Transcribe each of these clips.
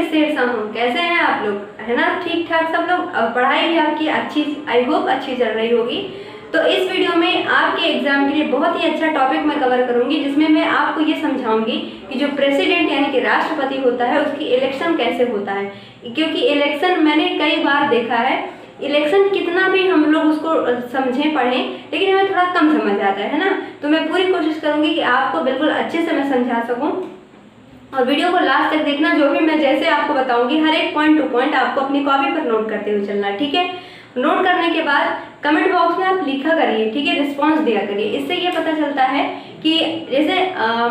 सेठ साहब, कैसे हैं आप लोग? है ना ठीक ठाक सब लोग? पढ़ाई भी आपकी अच्छी, आई होप अच्छी चल रही होगी। तो इस वीडियो में आपके एग्जाम के लिए बहुत ही अच्छा टॉपिक मैं कवर करूंगी, जिसमें मैं आपको ये समझाऊंगी कि जो प्रेसिडेंट यानी कि राष्ट्रपति होता है उसकी इलेक्शन कैसे होता है। क्योंकि इलेक्शन मैंने कई बार देखा है, इलेक्शन कितना भी हम लोग उसको समझें पढ़ें, लेकिन हमें थोड़ा कम समझ आता है ना। तो मैं पूरी कोशिश करूंगी कि आपको बिल्कुल अच्छे से मैं समझा सकूं, और वीडियो को लास्ट तक देखना। जो भी मैं जैसे आपको बताऊंगी हर एक पॉइंट टू पॉइंट आपको अपनी कॉपी पर नोट करते हुए चलना है, ठीक है। नोट करने के बाद कमेंट बॉक्स में आप लिखा करिए, ठीक है, रिस्पांस दिया करिए। इससे ये पता चलता है कि जैसे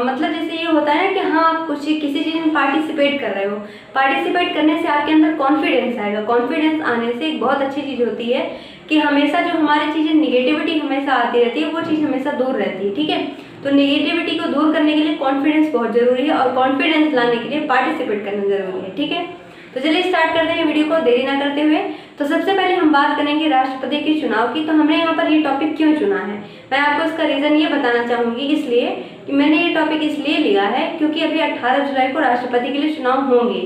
मतलब जैसे ये होता है ना कि हाँ आप कुछ किसी चीज़ में पार्टिसिपेट कर रहे हो। पार्टिसिपेट करने से आपके अंदर कॉन्फिडेंस आएगा। कॉन्फिडेंस आने से एक बहुत अच्छी चीज़ होती है कि हमेशा जो हमारी चीज़ें निगेटिविटी हमेशा आती रहती है, वो चीज़ हमेशा दूर रहती है, ठीक है। तो निगेटिविटी को दूर करने के लिए कॉन्फिडेंस बहुत जरूरी है, और कॉन्फिडेंस लाने के लिए पार्टिसिपेट करना जरूरी है, ठीक है। तो चलिए स्टार्ट करते हैं वीडियो को देरी ना करते हुए। तो सबसे पहले हम बात करेंगे राष्ट्रपति के चुनाव की। तो हमने यहाँ पर ये टॉपिक क्यों चुना है, मैं आपको इसका रीजन ये बताना चाहूंगी। इसलिए कि मैंने ये टॉपिक इसलिए लिया है क्योंकि अभी 18 जुलाई को राष्ट्रपति के लिए चुनाव होंगे।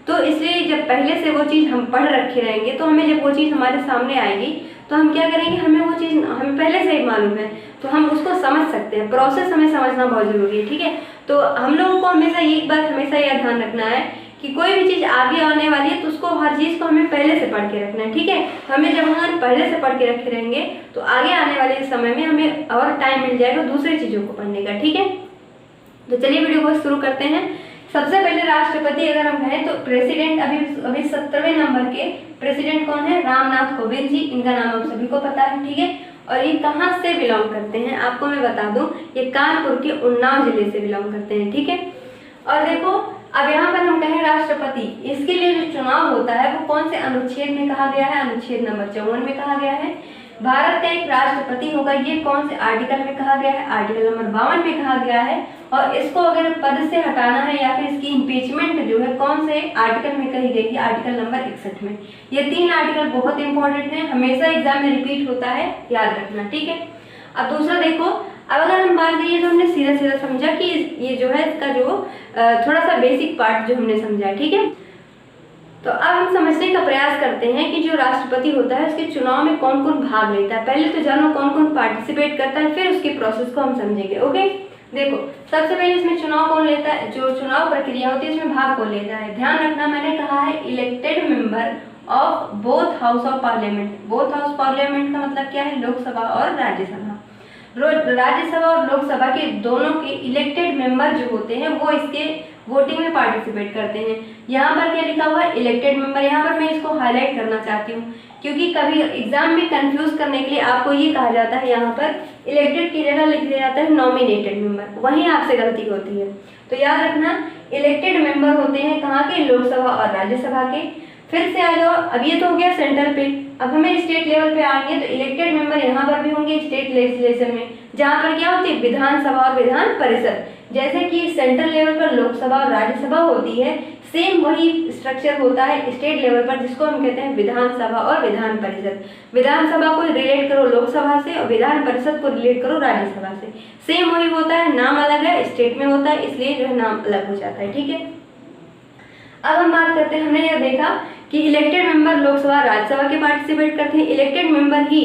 तो इसलिए जब पहले से वो चीज़ हम पढ़ रखे रहेंगे, तो हमें जब वो चीज़ हमारे सामने आएगी तो हम क्या करेंगे, हमें वो चीज़ हमें पहले से ही मालूम है, तो हम उसको समझ सकते हैं। प्रोसेस हमें समझना बहुत जरूरी है, ठीक है। तो हम लोगों को हमेशा एक बात हमेशा यह ध्यान रखना है कि कोई भी चीज़ आगे आने वाली है तो उसको हर चीज़ को हमें पहले से पढ़ के रखना है, ठीक है। तो हमें जब हम पहले से पढ़ के रखे रहेंगे तो आगे आने वाले समय में हमें और टाइम मिल जाएगा दूसरी चीज़ों को पढ़ने का, ठीक है। तो चलिए वीडियो को शुरू करते हैं। सबसे पहले राष्ट्रपति अगर हम कहें तो प्रेसिडेंट अभी 17वें नंबर के प्रेसिडेंट कौन है? रामनाथ कोविंद जी। इनका नाम आप सभी को पता है, ठीक है। और ये कहाँ से बिलोंग करते हैं आपको मैं बता दूं, ये कानपुर के उन्नाव जिले से बिलोंग करते हैं, ठीक है। और देखो अब यहाँ पर हम कहें राष्ट्रपति, इसके लिए जो चुनाव होता है वो कौन से अनुच्छेद में कहा गया है? अनुच्छेद नंबर 54 में कहा गया है। भारत का एक राष्ट्रपति होगा, ये कौन से आर्टिकल में कहा गया है? आर्टिकल नंबर 52 में कहा गया है। और इसको अगर पद से हटाना है या फिर इसकी इम्पीचमेंट जो है कौन से आर्टिकल में कही गई है? आर्टिकल नंबर 61 में। ये 3 आर्टिकल बहुत इंपॉर्टेंट है, हमेशा एग्जाम में रिपीट होता है, याद रखना, ठीक है। अब दूसरा देखो, अब अगर हम बात करिए तो हमने सीधा सीधा समझा कि ये जो है इसका जो थोड़ा सा बेसिक पार्ट जो हमने समझा, ठीक है। तो अब हम समझने का प्रयास करते हैं कि जो राष्ट्रपति होता है उसके चुनाव में कौन कौन भाग लेता है। पहले तो जानो कौन कौन पार्टिसिपेट करता है, फिर उसके प्रोसेस को हम समझेंगे, ओके। देखो सबसे पहले इसमें चुनाव कौन लेता है, जो चुनाव प्रक्रिया होती है इसमें भाग कौन लेता है? ध्यान रखना मैंने कहा है elected member of both house of parliament. Both house parliament का मतलब क्या है? लोकसभा और राज्यसभा। राज्यसभा और लोकसभा के दोनों के इलेक्टेड मेंबर जो होते हैं वो इसके वोटिंग में पार्टिसिपेट करते हैं। यहाँ पर क्या लिखा हुआ है? Elected member. यहाँ पर मैं इसको हाईलाइट करना चाहती हूँ क्योंकि कभी एग्जाम में कंफ्यूज करने के लिए आपको ये कहा जाता है, यहाँ पर इलेक्टेड की जगह लिख दिया जाता है नॉमिनेटेड मेंबर, वहीं आपसे गलती होती है। तो याद रखना इलेक्टेड मेंबर होते हैं कहाँ के? लोकसभा और राज्यसभा के। फिर से आ जाओ, अब ये तो हो गया सेंट्रल पे। अब हमें स्टेट लेवल पे आएंगे तो इलेक्टेड मेंबर यहाँ पर भी होंगे स्टेट लेजिस्लेशन में, जहाँ पर क्या होती है? विधानसभा और विधान परिषद। जैसे कि सेंट्रल लेवल पर लोकसभा और राज्यसभा होती है, सेम वही स्ट्रक्चर होता है स्टेट लेवल पर, जिसको हम कहते हैं विधानसभा और विधान परिषद। विधानसभा को रिलेट करो लोकसभा से और विधान परिषद को रिलेट करो राज्यसभा से। सेम वही होता है, नाम अलग है, स्टेट में होता है, इसलिए जो है नाम अलग हो जाता है, ठीक है। अब हम बात करते हैं, हमने यह देखा कि इलेक्टेड मेंबर लोकसभा राज्यसभा के पार्टिसिपेट करते हैं। इलेक्टेड मेंबर ही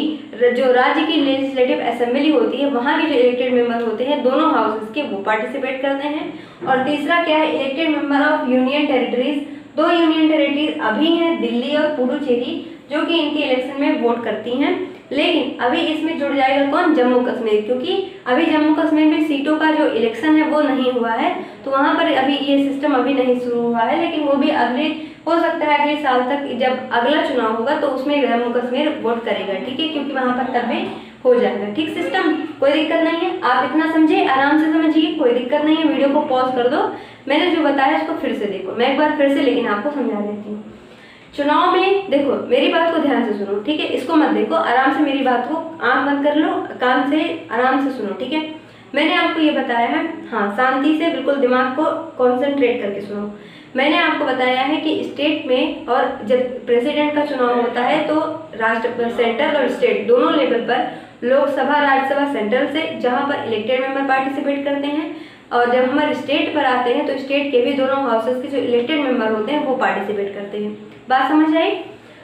जो राज्य की लेजिस्लेटिव असेंबली होती है वहाँ के जो इलेक्टेड मेंबर होते हैं दोनों हाउसेस के, वो पार्टिसिपेट करते हैं। और तीसरा क्या है? Elected member of union territories. 2 union territories अभी हैं, दिल्ली और पुडुचेरी, जो कि इनके इलेक्शन में वोट करती हैं। लेकिन अभी इसमें जुड़ जाएगा कौन? जम्मू कश्मीर, क्योंकि अभी जम्मू कश्मीर में सीटों का जो इलेक्शन है वो नहीं हुआ है, तो वहाँ पर अभी ये सिस्टम अभी नहीं शुरू हुआ है। लेकिन वो भी अगले हो सकता है अगले साल तक, जब अगला चुनाव होगा तो उसमें जम्मू कश्मीर वोट करेगा, ठीक है, क्योंकि वहाँ पर तब भी हो जाएगा, ठीक सिस्टम, कोई दिक्कत नहीं है। आप इतना समझे, आराम से समझिए, कोई दिक्कत नहीं है। वीडियो को पॉज कर दो, मैंने जो बताया उसको फिर से देखो। मैं एक बार फिर से लेकिन आपको समझा देती हूँ। चुनाव में देखो, मेरी बात को ध्यान से सुनो, ठीक है, इसको मत देखो, आराम से मेरी बात को आंख बंद कर लो, कान से आराम से सुनो, ठीक है। मैंने आपको ये बताया है, हाँ शांति से बिल्कुल दिमाग को कॉन्सेंट्रेट करके सुनो। मैंने आपको बताया है कि स्टेट में और जब प्रेसिडेंट का चुनाव होता है तो सेंट्रल और स्टेट दोनों लेवल पर लोकसभा राज्यसभा सेंट्रल से, जहाँ पर इलेक्टेड मेंबर पार्टिसिपेट करते हैं, और जब हमारे स्टेट पर आते हैं तो स्टेट के भी दोनों हाउसेस के जो इलेक्टेड मेंबर होते हैं वो पार्टिसिपेट करते हैं। बात समझ आई।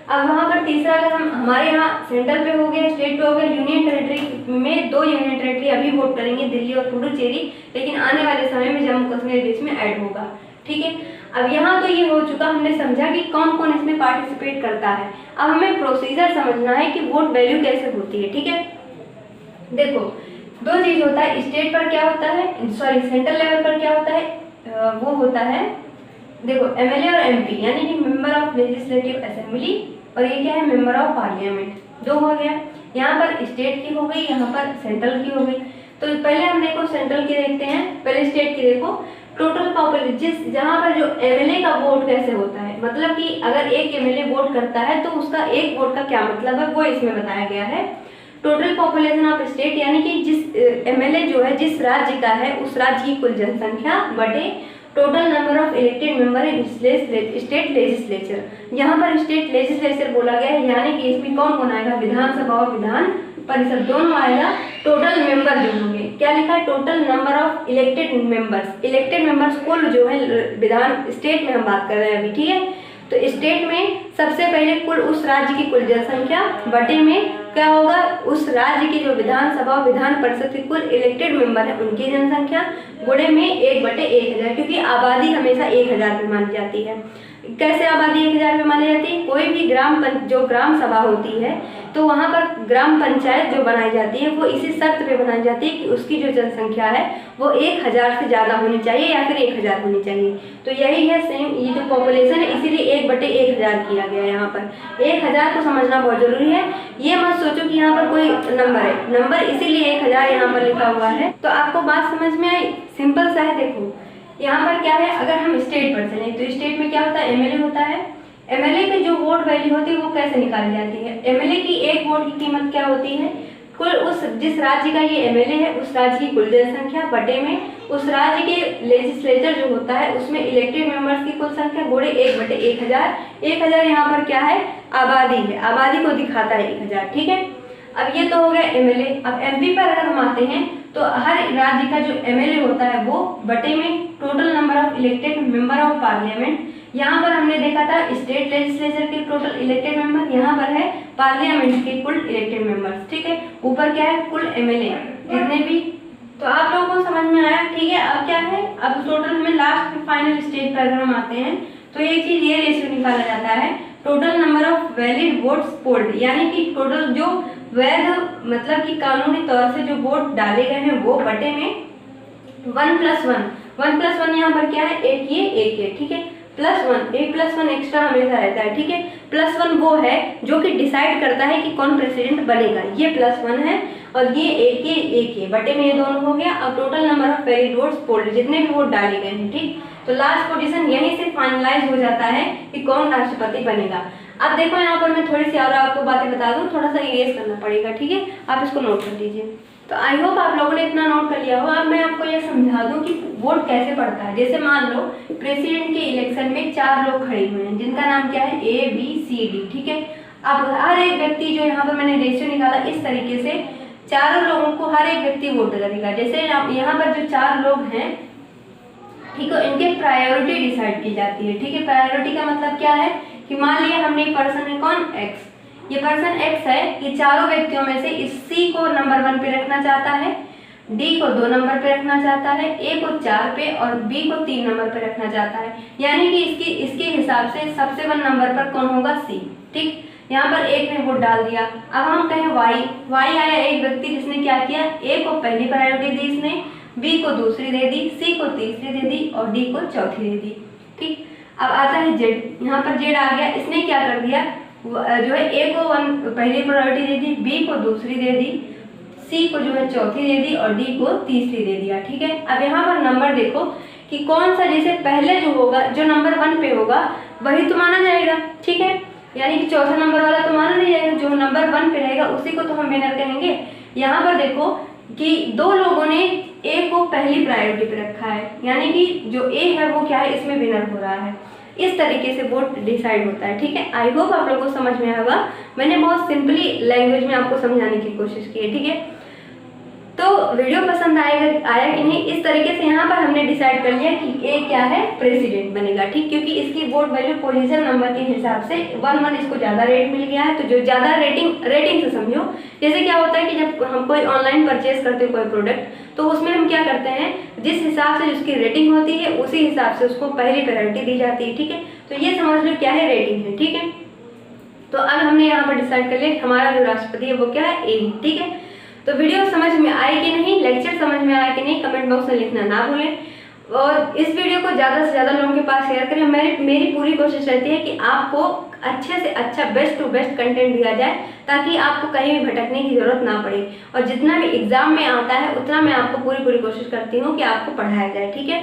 अब वहाँ पर तीसरा, अगर हम हमारे यहाँ सेंट्रल पे हो गया, स्टेट पे हो गया, यूनियन टेरिटरी में 2 यूनियन टेरिटरी अभी वोट करेंगे, दिल्ली और पुडुचेरी, लेकिन आने वाले समय में जम्मू कश्मीर बीच में ऐड होगा। ठीक है, अब यहाँ तो ये हो चुका, हमने समझा कि कौन कौन इसमें पार्टिसिपेट करता है। अब हमें प्रोसीजर समझना है कि वोट वैल्यू कैसे होती है। ठीक है, देखो 2 चीज होता है, स्टेट पर क्या होता है, सॉरी सेंट्रल लेवल पर क्या होता है, वो होता है देखो एमएलए और एमपी, यानी कि मेंबर ऑफ लेजिस्लेटिव असेंबली, और ये क्या है, मेंबर ऑफ पार्लियामेंट। 2 हो गया, यहाँ पर स्टेट की हो गई, यहाँ पर सेंट्रल की हो गई। तो पहले हम देखो सेंट्रल की देखते हैं, पहले स्टेट की देखो। टोटल पॉपुलेशन, जहाँ पर जो एमएलए का वोट कैसे होता है, मतलब कि अगर एक एमएलए वोट करता है तो उसका एक वोट का क्या मतलब है, वो इसमें बताया गया है। टोटल पॉपुलेशन ऑफ स्टेट, यानी कि जिस एमएलए जो है जिस राज्य का है उस राज्य की कुल जनसंख्या बटे total number of elected member in state legislature. यहाँ पर स्टेट लेजिस्लेचर बोला गया है, यानी कि इसमें कौन कौन आएगा, विधानसभा और विधान परिषद दोनों आएगा। टोटल मेंबर जो होंगे, क्या लिखा है, total number of elected members. Elected members कुल जो है विधान, स्टेट में हम बात कर रहे हैं अभी। ठीक है, तो स्टेट में सबसे पहले कुल उस राज्य की कुल जनसंख्या बटे में क्या होगा, उस राज्य की जो विधानसभा और विधान परिषद के कुल इलेक्टेड मेंबर है उनकी जनसंख्या गुणे में 1/1000, क्योंकि आबादी हमेशा 1000 में मानी जाती है। कैसे आबादी 1000 में मानी जाती है, कोई भी जो ग्राम सभा होती है तो वहाँ पर ग्राम पंचायत जो बनाई जाती है वो इसी शर्त पे बनाई जाती है कि उसकी जो जनसंख्या है वो 1000 से ज़्यादा होनी चाहिए या फिर 1000 होनी चाहिए। तो यही है सेम, ये जो पॉपुलेशन है इसीलिए 1/1000 किया गया है। यहाँ पर 1000 को समझना बहुत जरूरी है। ये मत सोचो कि यहाँ पर कोई नंबर है, नंबर इसीलिए 1000 यहाँ पर लिखा हुआ है। तो आपको बात समझ में आई, सिंपल सा है। देखो यहाँ पर क्या है, अगर हम स्टेट पर चलें तो स्टेट में क्या होता है, एमएलए होता है। एमएलए की जो वोट वैल्यू होती है वो कैसे निकाली जाती है, एमएलए की एक वोट की कीमत क्या होती है, कुल उस जिस राज्य का ये एमएलए है उस राज्य की कुल जनसंख्या बटे में उस राज्य के लेजिस्लेचर जो होता है उसमें इलेक्टेड मेंबर्स की कुल संख्या गुणे 1/1000। 1000 यहाँ पर क्या है, आबादी है, आबादी को दिखाता है 1000। ठीक है, अब ये तो हो गया एमएलए। अब एमपी पर अगर हम आते हैं तो हर राज्य का जो एमएलए होता है वो बटे में total number of elected member of parliament. यहाँ पर हमने देखा था स्टेट लेजिस्लेचर के टोटल इलेक्टेड मेंबर, यहाँ पर है पार्लियामेंट के कुल इलेक्टेड मेंबर्स। ठीक है, ऊपर क्या है, कुल एमएलए जितने भी। तो आप लोगों को समझ में आया। ठीक है, अब क्या है, अब टोटल में लास्ट में फाइनल स्टेज पर अगर हम आते हैं तो एक चीज ये रेशियो निकाला जाता है, total number of valid votes polled, यानी कि टोटल जो वैध मतलब कि कानूनी तौर से जो वोट डाले गए हैं वो बटे में 1+1। 1+1 यहाँ पर क्या है, एक ये। ठीक है, +1, 1+1 एक्स्ट्रा हमेशा रहता है। ठीक है, +1 वो है जो कि डिसाइड करता है कि कौन प्रेसिडेंट बनेगा, ये +1 है, और ये एक ये बटे में ये दोनों हो गया। अब total number of valid votes polled, जितने भी वोट डाले गए हैं। ठीक, तो लास्ट पोजीशन यहीं से फाइनलाइज हो जाता है कि कौन राष्ट्रपति बनेगा। अब देखो यहाँ पर मैं थोड़ी सी और आपको बातें बता दूँ, थोड़ा सा इरेज करना पड़ेगा। ठीक है, आप इसको नोट कर लीजिए। तो आई होप आप लोगों ने इतना नोट कर लिया हो। अब मैं आपको यह समझा दूं कि वोट कैसे पड़ता है। जैसे मान लो प्रेसिडेंट के इलेक्शन में 4 लोग खड़े हुए हैं जिनका नाम क्या है, A B C D। ठीक है, अब हर एक व्यक्ति जो यहाँ पर मैंने रेशियो निकाला इस तरीके से चारों लोगों को हर एक व्यक्ति वोट करेगा। जैसे यहाँ पर जो 4 लोग हैं, ठीक है, इनके प्रायोरिटी डिसाइड की जाती है। ठीक है, प्रायोरिटी का मतलब क्या है कि मान लिया हमने एक पर्सन है कौन, X, ये पर्सन X है, ये चारों व्यक्तियों में से इस C को नंबर 1 पे रखना चाहता है, D को 2 नंबर पे रखना चाहता है, A को 4 पे और B को 3 नंबर पे रखना चाहता है। यानी कि इसके हिसाब से सबसे 1 नंबर पर कौन होगा, C। ठीक, यहाँ पर एक ने वोट डाल दिया। अब हम कहें Y आया एक व्यक्ति जिसने क्या किया, A को पहली प्रायोरिटी दी इसने, B को दूसरी दे दी, C को तीसरी दे दी और D को चौथी दे दी। ठीक, अब आता है Z, यहाँ पर Z आ गया, इसने क्या कर दिया, जो है A को पहली प्रायोरिटी दे दी, B को दूसरी दे दी, C को जो है चौथी दे दी और D को तीसरी दे दिया। ठीक है, अब यहाँ पर नंबर देखो कि कौन सा जैसे पहले जो होगा, जो नंबर 1 पे होगा वही तो माना जाएगा। ठीक है, यानी कि चौथा नंबर वाला तो माना नहीं जाएगा, जो नंबर 1 पे रहेगा उसी को तो हम विनर कहेंगे। यहाँ पर देखो कि 2 लोगों ने A को पहली प्रायोरिटी पे रखा है, यानी कि जो A है वो क्या है, इसमें विनर हो रहा है। इस तरीके से वोट डिसाइड होता है। ठीक है, आई होप आप लोगों को समझ में आएगा। मैंने बहुत सिंपली लैंग्वेज में आपको समझाने की कोशिश की है। ठीक है, तो वीडियो पसंद आया कि नहीं, इस तरीके से यहाँ पर हमने डिसाइड कर लिया कि ए क्या है, प्रेसिडेंट बनेगा, ठीक। क्योंकि इसकी वोट वैल्यू पोजीशन नंबर के हिसाब से 1-1 इसको ज़्यादा रेट मिल गया है। तो जो ज़्यादा रेटिंग से समझो, जैसे क्या होता है कि जब हम कोई ऑनलाइन परचेज करते हैं कोई प्रोडक्ट, तो उसमें हम क्या करते हैं, जिस हिसाब से उसकी रेटिंग होती है उसी हिसाब से उसको पहली प्रायोरिटी दी जाती है, ठीक है। तो ये समझ लो क्या है, रेटिंग है, ठीक है। तो अब हमने यहाँ पर डिसाइड कर लिया कि हमारा जो राष्ट्रपति है वो क्या है, ए, ठीक है। तो वीडियो समझ में आई कि नहीं, लेक्चर समझ में आया कि नहीं, कमेंट बॉक्स में लिखना ना भूलें। और इस वीडियो को ज़्यादा से ज़्यादा लोगों के पास शेयर करें। मेरी पूरी कोशिश रहती है कि आपको अच्छे से अच्छा बेस्ट टू बेस्ट कंटेंट दिया जाए, ताकि आपको कहीं भी भटकने की ज़रूरत ना पड़े। और जितना भी एग्जाम में आता है उतना मैं आपको पूरी कोशिश करती हूँ कि आपको पढ़ाया जाए, ठीक है।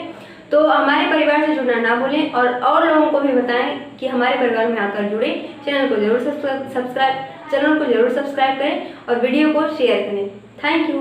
तो हमारे परिवार से जुड़ना ना भूलें और लोगों को भी बताएं कि हमारे परिवार में आकर जुड़े। चैनल को जरूर सब्सक्राइब करें और वीडियो को शेयर करें। Thank you.